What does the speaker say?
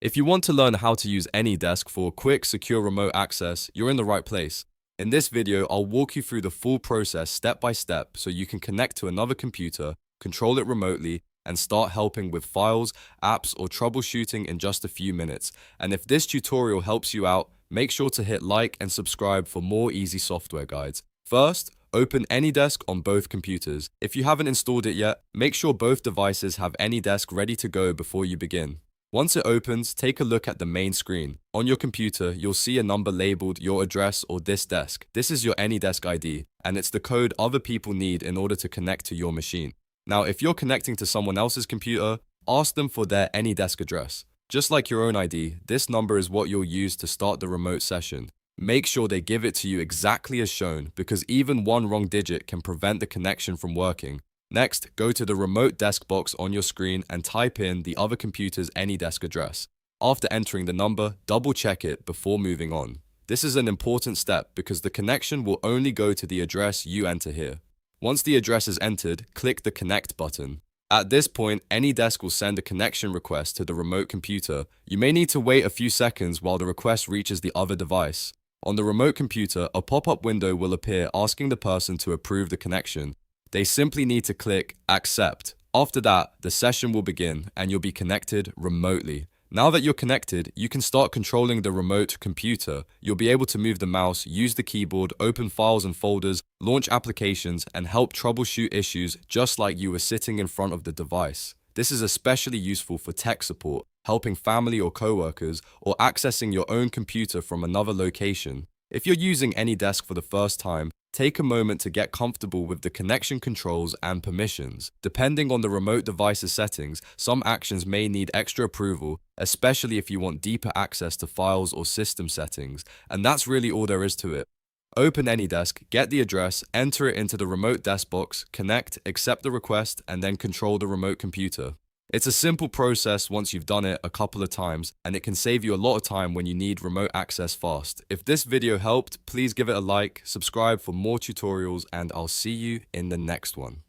If you want to learn how to use AnyDesk for quick, secure remote access, you're in the right place. In this video, I'll walk you through the full process step by step so you can connect to another computer, control it remotely, and start helping with files, apps, or troubleshooting in just a few minutes. And if this tutorial helps you out, make sure to hit like and subscribe for more easy software guides. First, open AnyDesk on both computers. If you haven't installed it yet, make sure both devices have AnyDesk ready to go before you begin. Once it opens, take a look at the main screen. On your computer, you'll see a number labeled your address or this desk. This is your AnyDesk ID, and it's the code other people need in order to connect to your machine. Now, if you're connecting to someone else's computer, ask them for their AnyDesk address. Just like your own ID, this number is what you'll use to start the remote session. Make sure they give it to you exactly as shown, because even one wrong digit can prevent the connection from working. Next, go to the remote desk box on your screen and type in the other computer's AnyDesk address. After entering the number, double check it before moving on. This is an important step because the connection will only go to the address you enter here. Once the address is entered, click the Connect button. At this point, AnyDesk will send a connection request to the remote computer. You may need to wait a few seconds while the request reaches the other device. On the remote computer, a pop-up window will appear asking the person to approve the connection. They simply need to click Accept. After that, the session will begin and you'll be connected remotely. Now that you're connected, you can start controlling the remote computer. You'll be able to move the mouse, use the keyboard, open files and folders, launch applications, and help troubleshoot issues just like you were sitting in front of the device. This is especially useful for tech support, helping family or coworkers, or accessing your own computer from another location. If you're using AnyDesk for the first time, take a moment to get comfortable with the connection controls and permissions. Depending on the remote device's settings, some actions may need extra approval, especially if you want deeper access to files or system settings, and that's really all there is to it. Open AnyDesk, get the address, enter it into the remote desk box, connect, accept the request, and then control the remote computer. It's a simple process once you've done it a couple of times, and it can save you a lot of time when you need remote access fast. If this video helped, please give it a like, subscribe for more tutorials, and I'll see you in the next one.